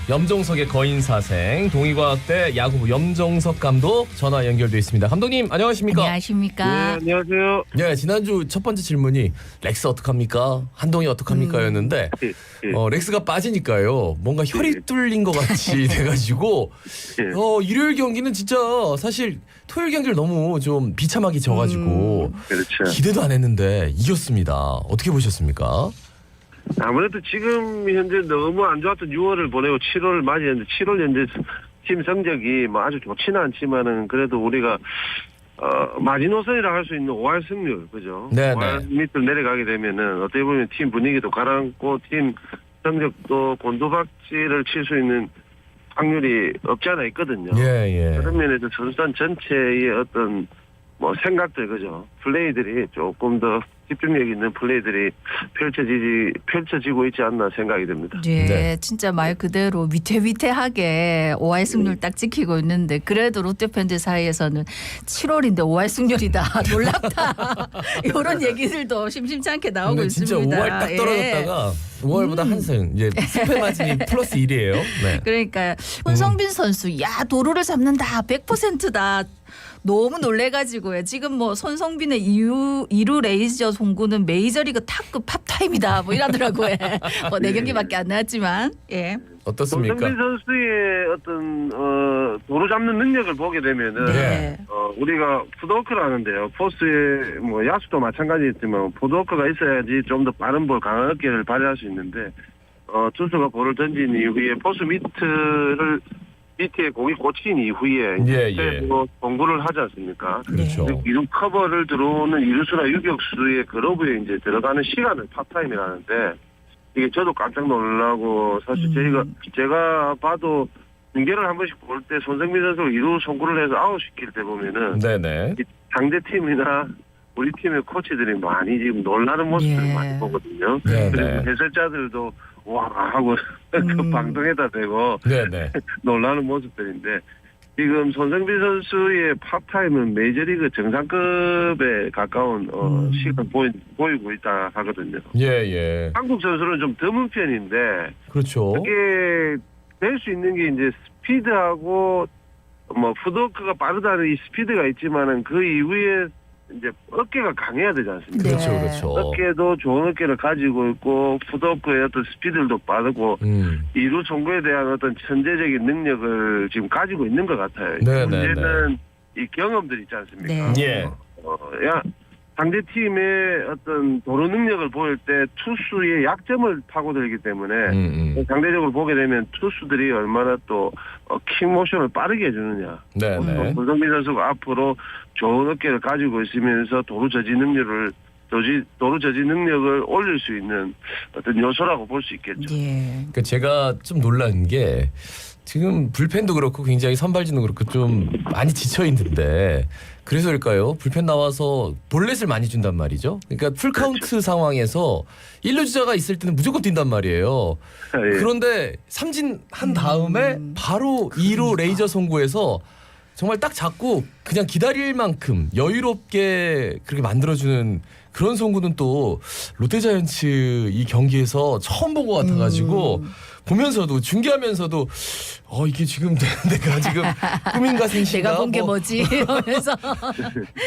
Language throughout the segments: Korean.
염종석의 거인사생 동의과학대 야구부 염종석 감독 전화 연결돼 있습니다. 감독님 안녕하십니까? 안녕하십니까? 네, 안녕하세요. 네, 지난주 첫 번째 질문이 렉스 어떡합니까? 한동희 어떡합니까? 였는데 렉스가 빠지니까요. 뭔가 혈이 뚫린 것 같이 돼가지고 일요일 경기는 진짜 사실 토요일 경기를 너무 좀 비참하게 져가지고 그렇죠. 기대도 안 했는데 이겼습니다. 어떻게 보셨습니까? 아무래도 지금 현재 너무 안 좋았던 6월을 보내고 7월을 맞이했는데 7월 현재 팀 성적이 뭐 아주 좋지는 않지만은 그래도 우리가 마지노선이라 할 수 있는 5할 승률, 그죠? 네네. 5할 밑을 내려가게 되면은 어떻게 보면 팀 분위기도 가라앉고 팀 성적도 곤두박질을 칠 수 있는 확률이 없지 않아 있거든요. 예. 그런 면에서 선수단 전체의 어떤 뭐 생각들, 그죠? 플레이들이 조금 더 집중력 있는 플레이들이 펼쳐지고 있지 않나 생각이 듭니다. 네, 진짜 말 그대로 위태위태하게 5할 승률 딱 지키고 있는데 그래도 롯데 팬들 사이에서는 7월인데 5할 승률이다. 놀랍다. 이런 얘기들도 심심치 않게 나오고 근데 있습니다. 진짜 5할 딱 떨어졌다가 5할보다 한 승. 이제 스페 마진이 플러스 1이에요. 네. 그러니까 손성빈 선수 야 도루를 잡는다 100%다. 너무 놀래가지고요. 지금 뭐 손성빈의 2루 레이저 송구는 메이저리그 탑급 팝타임이다. 뭐 이러더라고요. 뭐 4경기밖에 안 나왔지만 예. 어떻습니까? 손성빈 선수의 어떤 도루 잡는 능력을 보게 되면은 네. 우리가 푸드워크를 하는데요. 포스에 뭐 야수도 마찬가지겠지만 푸드워크가 있어야지 좀 더 빠른 볼, 강한 어깨를 발휘할 수 있는데 투수가 볼을 던진 이후에 포스 밑에 공이 꽂힌 이후에 예. 공구를 하지 않습니까? 그렇죠. 이루 커버를 들어오는 이루수나 유격수의 그러브에 이제 들어가는 시간을 팝타임이라는데 이게 저도 깜짝 놀라고 사실 제가 봐도 중계를 한 번씩 볼 때 손성빈 선수가 이루 송구를 해서 아웃시킬 때 보면은 네네. 상대 팀이나 우리 팀의 코치들이 많이 지금 놀라는 모습을 많이 보거든요. 네네. 그리고 해설자들도 와 하고 그 방송에다 대고 네네. 놀라는 모습들인데 지금 손성빈 선수의 팝타임은 메이저리그 정상급에 가까운 시간 보이고 있다 하거든요. 예. 한국 선수는 좀 드문 편인데 그렇죠. 그게 될 수 있는 게 이제 스피드하고 뭐 푸드워크가 빠르다는 이 스피드가 있지만은 그 이후에 이제 어깨가 강해야 되지 않습니까? 네. 그렇죠. 어깨도 좋은 어깨를 가지고 있고 푸드워크의 어떤 스피드도 빠르고 이루 송구에 대한 어떤 천재적인 능력을 지금 가지고 있는 것 같아요. 네네네. 문제는 이 경험들 있지 않습니까? 네. 예. 상대 팀의 어떤 도루 능력을 보일 때 투수의 약점을 파고들기 때문에 상대적으로 보게 되면 투수들이 얼마나 또 킥모션을 빠르게 해주느냐. 네네. 손성빈 선수가 앞으로 좋은 어깨를 가지고 있으면서 도루 저지 능력을 올릴 수 있는 어떤 요소라고 볼 수 있겠죠. 예. 그러니까 제가 좀 놀란 게 지금 불펜도 그렇고 굉장히 선발진도 그렇고 좀 많이 지쳐 있는데 그래서일까요? 불펜 나와서 볼넷을 많이 준단 말이죠. 그러니까 풀카운트 상황에서 1루 주자가 있을 때는 무조건 뛴단 말이에요. 예. 그런데 삼진 한 다음에 바로 2루 레이저 송구해서 정말 딱 잡고 그냥 기다릴 만큼 여유롭게 그렇게 만들어주는 그런 송구는 또 롯데자이언츠 이 경기에서 처음 본 것 같아가지고 보면서도 중계하면서도 이게 지금 내가 지금 꿈인가 생신가 내가 본 게 뭐지? 이러면서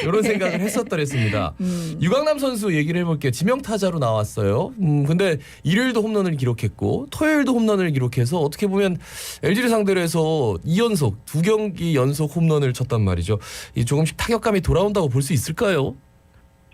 이런 생각을 했었더랬습니다. 유강남 선수 얘기를 해볼게요. 지명타자로 나왔어요. 근데 일요일도 홈런을 기록했고 토요일도 홈런을 기록해서 어떻게 보면 LG를 상대로 해서 2연속 2경기 연속 홈런을 쳤단 말이죠. 이 조금씩 타격감이 돌아온다고 볼 수 있을까요?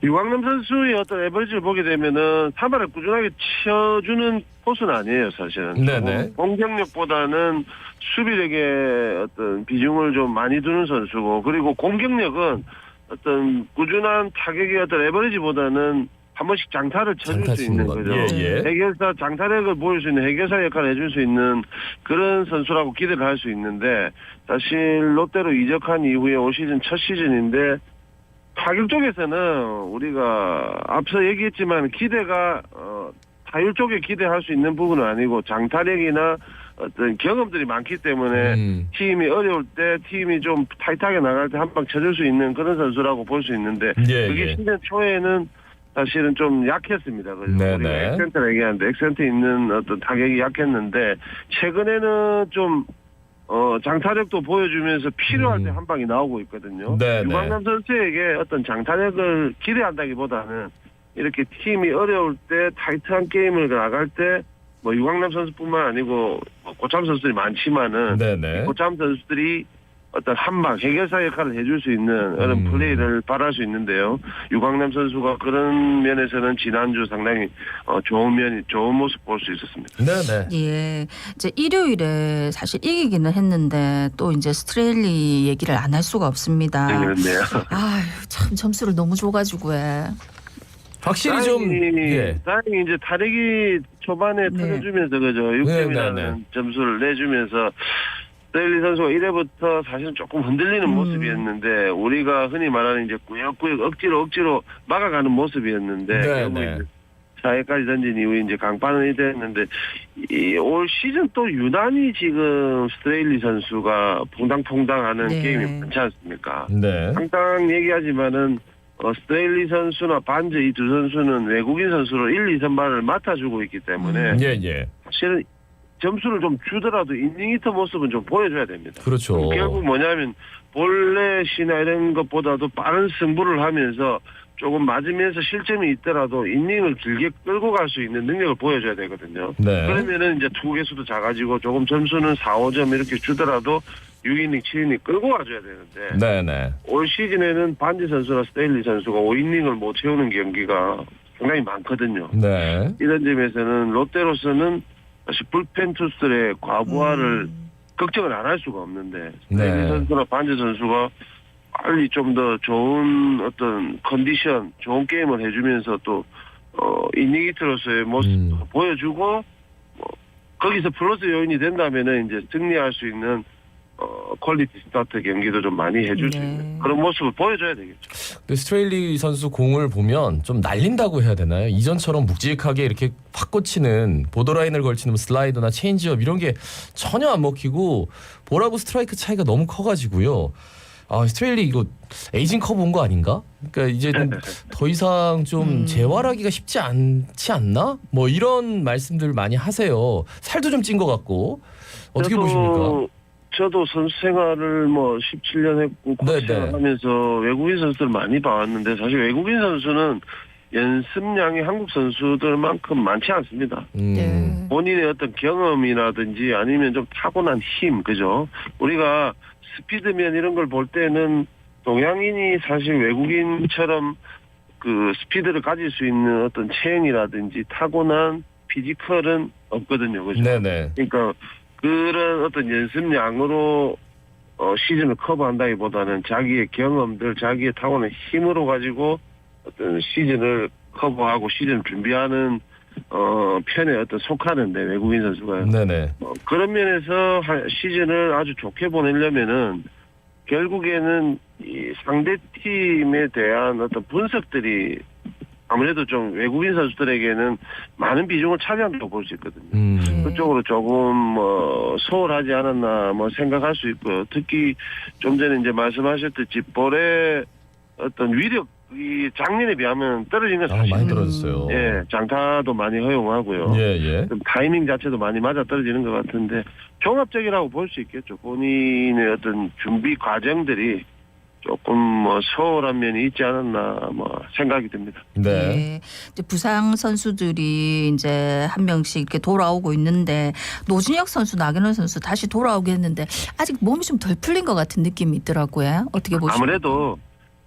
유광남 선수의 어떤 에버리지를 보게 되면은 3할을 꾸준하게 치어주는 포수는 아니에요, 사실은. 네네. 공격력보다는 수비력에 어떤 비중을 좀 많이 두는 선수고, 그리고 공격력은 어떤 꾸준한 타격의 어떤 에버리지보다는 한 번씩 장타를 쳐줄 수 있는 거죠. 예. 해결사, 장타력을 보일 수 있는 해결사 역할을 해줄 수 있는 그런 선수라고 기대를 할 수 있는데, 사실 롯데로 이적한 이후에 올 시즌 첫 시즌인데, 타격 쪽에서는 우리가 앞서 얘기했지만 기대가 타율 쪽에 기대할 수 있는 부분은 아니고 장타력이나 어떤 경험들이 많기 때문에 팀이 어려울 때 팀이 좀 타이트하게 나갈 때 한 방 쳐줄 수 있는 그런 선수라고 볼 수 있는데 그게 시즌 초에는 사실은 좀 약했습니다. 그래서 네네. 우리가 액센트를 얘기하는데 액센트 있는 어떤 타격이 약했는데 최근에는 좀 장타력도 보여주면서 필요할 때 한 방이 나오고 있거든요. 네네. 유광남 선수에게 어떤 장타력을 기대한다기보다는 이렇게 팀이 어려울 때 타이트한 게임을 나갈 때 뭐 유광남 선수뿐만 아니고 고참 선수들이 많지만은 네네. 고참 선수들이 어떤 한방 해결사 역할을 해줄 수 있는 그런 플레이를 바랄 수 있는데요. 유광남 선수가 그런 면에서는 지난주 상당히 좋은 모습 볼 수 있었습니다. 네네. 예, 이제 일요일에 사실 이기기는 했는데 또 이제 스트레일리 얘기를 안 할 수가 없습니다. 네, 그렇네요. 아유, 참 점수를 너무 줘가지고 확실히 좀 예. 다행히 이제 타력이 초반에 네. 터져주면서 그죠. 6점이라는 네. 점수를 내주면서 스테일리 선수가 1회부터 사실은 조금 흔들리는 모습이었는데 우리가 흔히 말하는 이제 꾸역꾸역 억지로 막아가는 모습이었는데 결국 이제 4회까지 던진 이후에 이제 강판이 됐는데 올 시즌 또 유난히 지금 스테일리 선수가 퐁당퐁당하는 네. 게임이 많지 않습니까? 네. 항상 얘기하지만은 스테일리 선수나 반즈 이 두 선수는 외국인 선수로 1, 2선발을 맡아주고 있기 때문에 예. 사실은 점수를 좀 주더라도 이닝히터 모습은 좀 보여줘야 됩니다. 그렇죠. 결국 뭐냐면 볼넷이나 이런 것보다도 빠른 승부를 하면서 조금 맞으면서 실점이 있더라도 이닝을 길게 끌고 갈 수 있는 능력을 보여줘야 되거든요. 네. 그러면은 이제 투구개수도 작아지고 조금 점수는 4, 5점 이렇게 주더라도 6이닝, 7이닝 끌고 와줘야 되는데 네네. 올 시즌에는 반지 선수나 스테일리 선수가 5이닝을 못 채우는 경기가 상당히 많거든요. 네. 이런 점에서는 롯데로서는 사실 불펜 투수들의 과부하를 걱정을 안 할 수가 없는데 스테일리 네. 선수나 반지 선수가 빨리 좀 더 좋은 어떤 컨디션, 좋은 게임을 해주면서 또 이닝히트로서의 모습도 보여주고 거기서 플러스 요인이 된다면은 이제 승리할 수 있는 퀄리티 스타트 경기도 좀 많이 해줄 수 있는 그런 모습을 보여줘야 되겠죠. 스트레일리 선수 공을 보면 좀 날린다고 해야 되나요? 이전처럼 묵직하게 이렇게 확 꽂히는 보더라인을 걸치는 슬라이더나 체인지업 이런 게 전혀 안 먹히고 볼하고 스트라이크 차이가 너무 커가지고요. 스트레일리 이거 에이징 커브 온 거 아닌가? 그러니까 이제는 더 이상 좀 재활하기가 쉽지 않지 않나? 뭐 이런 말씀들 많이 하세요. 살도 좀 찐 것 같고 어떻게 보십니까? 저도 선수 생활을 17년 했고 코치 생활하면서 외국인 선수들 많이 봐왔는데 사실 외국인 선수는 연습량이 한국 선수들만큼 많지 않습니다. 네. 본인의 어떤 경험이라든지 아니면 좀 타고난 힘, 그죠? 우리가 스피드면 이런 걸 볼 때는 동양인이 사실 외국인처럼 그 스피드를 가질 수 있는 어떤 체형이라든지 타고난 피지컬은 없거든요, 그죠? 네네. 그러니까 그런 어떤 연습량으로 시즌을 커버한다기보다는 자기의 경험들, 자기의 타고난 힘으로 가지고 어떤 시즌을 커버하고 시즌을 준비하는 편에 어떤 속하는데 외국인 선수가 네네. 그런 면에서 시즌을 아주 좋게 보내려면은 결국에는 이 상대 팀에 대한 어떤 분석들이 아무래도 좀 외국인 선수들에게는 많은 비중을 차지한다고 볼 수 있거든요. 그쪽으로 조금 소홀하지 않았나 생각할 수 있고요. 특히 좀 전에 이제 말씀하셨듯이 볼의 어떤 위력이 작년에 비하면 떨어진 건 사실 많이 떨어졌어요. 예, 장타도 많이 허용하고요. 예. 좀 타이밍 자체도 많이 맞아 떨어지는 것 같은데 종합적이라고 볼 수 있겠죠. 본인의 어떤 준비 과정들이 조금 소홀한 면이 있지 않았나 생각이 듭니다. 네. 이제 부상 선수들이 이제 한 명씩 이렇게 돌아오고 있는데 노준혁 선수, 나경원 선수 다시 돌아오겠는데 아직 몸이 좀 덜 풀린 것 같은 느낌이 있더라고요. 어떻게 보십니까? 아무래도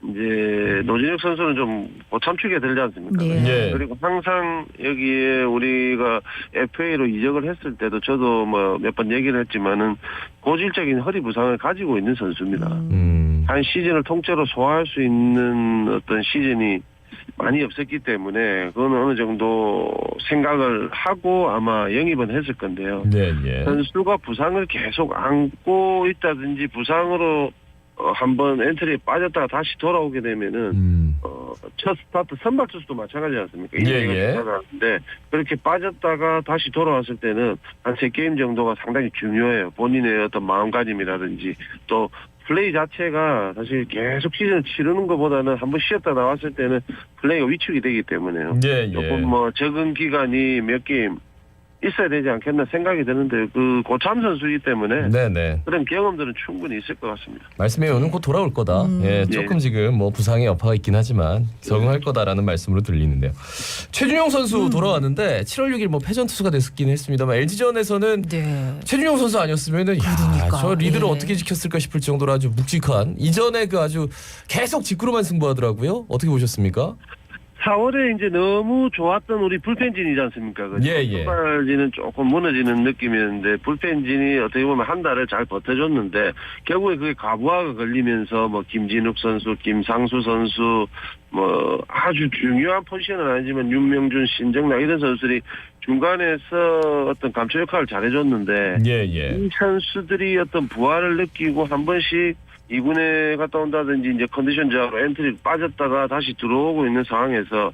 이제 노준혁 선수는 좀 고참축에 들지 않습니까? 네. 예. 그리고 항상 여기에 우리가 FA로 이적을 했을 때도 저도 몇 번 얘기를 했지만은 고질적인 허리 부상을 가지고 있는 선수입니다. 한 시즌을 통째로 소화할 수 있는 어떤 시즌이 많이 없었기 때문에 그건 어느 정도 생각을 하고 아마 영입은 했을 건데요. 예. 선수가 부상을 계속 안고 있다든지 부상으로 한번 엔트리에 빠졌다가 다시 돌아오게 되면은 첫 스타트 선발 투수도 마찬가지지 않습니까? 예. 근데 그렇게 빠졌다가 다시 돌아왔을 때는 한 3게임 정도가 상당히 중요해요. 본인의 어떤 마음가짐이라든지 또 플레이 자체가 사실 계속 시즌을 치르는 것보다는 한번 쉬었다 나왔을 때는 플레이가 위축이 되기 때문에요. 예. 조금 뭐 적응 기간이 몇 게임 있어야 되지 않겠나 생각이 드는데 그 고참 선수이기 때문에 네네. 그런 경험들은 충분히 있을 것 같습니다. 말씀해 오는 곧 돌아올 거다. 예, 조금 지금 뭐 부상의 여파가 있긴 하지만 적응할 거다라는 말씀으로 들리는데요. 최준용 선수 돌아왔는데 7월 6일 뭐 패전 투수가 됐긴 했습니다만 LG전에서는 네. 최준용 선수 아니었으면은 그러니까. 저 리드를 예. 어떻게 지켰을까 싶을 정도로 아주 묵직한 이전에 그 아주 계속 직구로만 승부하더라고요. 어떻게 보셨습니까? 4월에 이제 너무 좋았던 우리 불펜진이지 않습니까? 그죠? 예. 선발진은 조금 무너지는 느낌이었는데 불펜진이 어떻게 보면 한 달을 잘 버텨줬는데 결국에 그게 과부하가 걸리면서 뭐 김진욱 선수, 김상수 선수 뭐 아주 중요한 포지션은 아니지만 윤명준, 신정락 이런 선수들이 중간에서 어떤 감초 역할을 잘해줬는데 예. 이 선수들이 어떤 부활을 느끼고 한 번씩 2군에 갔다 온다든지 이제 컨디션 저하로 엔트리 빠졌다가 다시 들어오고 있는 상황에서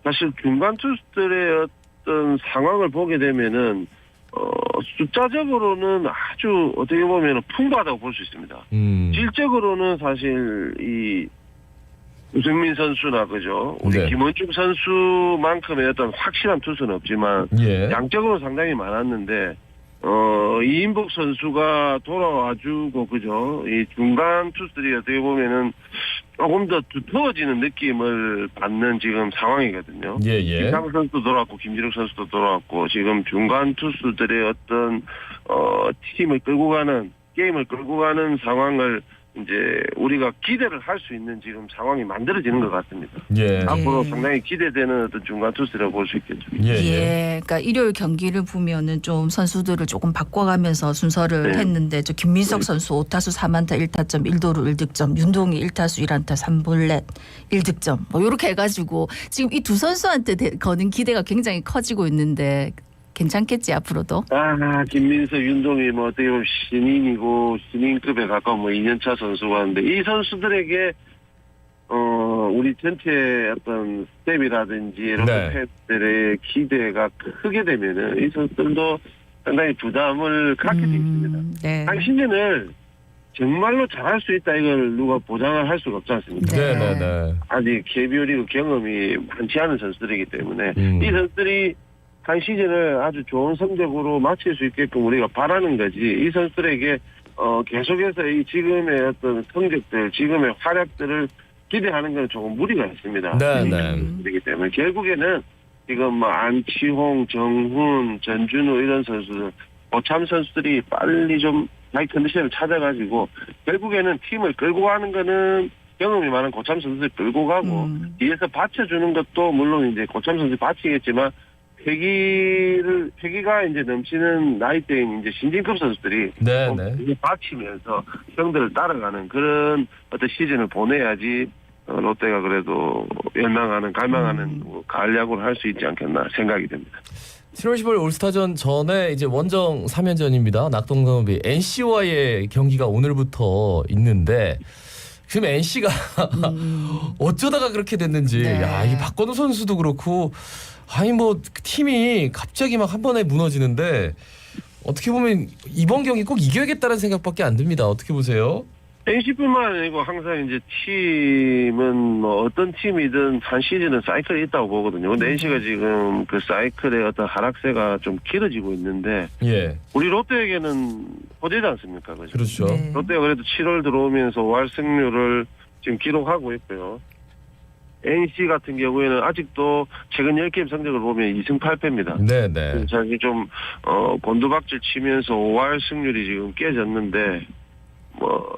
사실 중간 투수들의 어떤 상황을 보게 되면은 숫자적으로는 아주 어떻게 보면 풍부하다고 볼 수 있습니다. 질적으로는 사실 이 우승민 선수나 그죠 우리 네. 김원중 선수만큼의 어떤 확실한 투수는 없지만 예. 양적으로 상당히 많았는데 이인복 선수가 돌아와주고 그죠 이 중간 투수들이 어떻게 보면은 조금 더 두터워지는 느낌을 받는 지금 상황이거든요. 예. 김상수 선수도 돌아왔고 김진욱 선수도 돌아왔고 지금 중간 투수들의 어떤 팀을 끌고 가는 게임을 끌고 가는 상황을 이제 우리가 기대를 할 수 있는 지금 상황이 만들어지는 것 같습니다. 예. 앞으로 상당히 기대되는 어떤 중간 투수라고 볼 수 있겠죠. 예. 그러니까 일요일 경기를 보면은 좀 선수들을 조금 바꿔가면서 순서를 네. 했는데 저 김민석 선수 5타수 4안타 1타점 1도루 1득점, 윤동희 1타수 1안타 3볼넷 1득점 뭐 이렇게 해가지고 지금 이 두 선수한테 거는 기대가 굉장히 커지고 있는데 괜찮겠지 앞으로도. 김민석, 윤동희 뭐 어떻게 보면 신인이고 신인급에 가까운 뭐 2년차 선수가 하는데 이 선수들에게 우리 전체 어떤 스텝이라든지 이런 팬들의 기대가 크게 되면은 이 선수들도 상당히 부담을 갖게 돼 있습니다. 네. 한 시즌을 정말로 잘할 수 있다 이걸 누가 보장을 할 수가 없지 않습니까? 네. 아직 KBO 리그 경험이 많지 않은 선수들이기 때문에 이 선수들이 한 시즌을 아주 좋은 성적으로 마칠 수 있게끔 우리가 바라는 거지 이 선수들에게 계속해서 이 지금의 어떤 성적들 지금의 활약들을 기대하는 건 조금 무리가 있습니다. 네. 그렇기 때문에 결국에는 지금 뭐 안치홍, 정훈, 전준우 이런 선수들 고참 선수들이 빨리 좀 자기 컨디션을 찾아가지고 결국에는 팀을 끌고 가는 거는 경험이 많은 고참 선수들 끌고 가고 뒤에서 받쳐주는 것도 물론 이제 고참 선수 받치겠지만 패기가 이제 넘치는 나이대인 이제 신진급 선수들이 받치면서 형들을 따라가는 그런 어떤 시즌을 보내야지 롯데가 그래도 갈망하는 가을 야구를 할 수 있지 않겠나 생각이 됩니다. 7월 15일 올스타전 전에 이제 원정 3연전입니다. 낙동강업이 NC와의 경기가 오늘부터 있는데 지금 NC가 어쩌다가 그렇게 됐는지 이 박건우 선수도 그렇고 뭐 팀이 갑자기 막 한 번에 무너지는데 어떻게 보면 이번 경기 꼭 이겨야겠다는 생각밖에 안 듭니다. 어떻게 보세요? NC뿐만 아니고 항상 이제 팀은 뭐 어떤 팀이든 한 시즌은 사이클이 있다고 보거든요. 근데 NC가 지금 그 사이클의 어떤 하락세가 좀 길어지고 있는데 우리 롯데에게는 호재지 않습니까? 그렇죠. 롯데가 그래도 7월 들어오면서 5할 승률을 지금 기록하고 있고요. NC 같은 경우에는 아직도 최근 10게임 성적을 보면 2승 8패입니다. 네네. 자기 좀 곤두박질 치면서 5할 승률이 지금 깨졌는데 뭐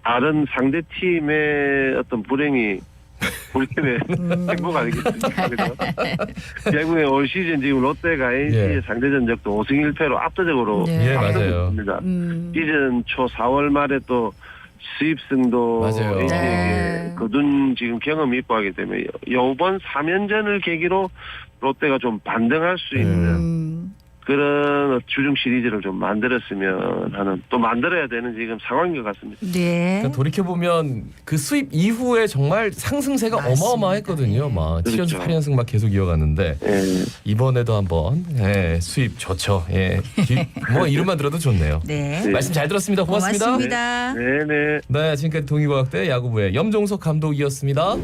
다른 상대 팀의 어떤 불행이 우리 팀의 행복 아니겠습니까? 결국에 올 시즌 지금 롯데가 NC의 상대 전적도 5승 1패로 압도적으로 맞아요. 있습니다. 시즌 초 4월 말에 또 수입승도 NC에게 거둔 지금 경험이 있고 하기 때문에 이번 3연전을 계기로 롯데가 좀 반등할 수 있는 그런 주중 시리즈를 좀 만들었으면 하는, 또 만들어야 되는 지금 상황인 것 같습니다. 네. 그러니까 돌이켜 보면 그 수입 이후에 정말 상승세가 맞습니다. 어마어마했거든요. 예. 막 7연승, 그렇죠. 8연승 막 계속 이어갔는데 예. 이번에도 한번 수입 좋죠. 뭐 이름만 들어도 좋네요. 네. 네. 말씀 잘 들었습니다. 고맙습니다. 고맙습니다. 네네. 네, 지금까지 동의과학대 야구부의 염종석 감독이었습니다.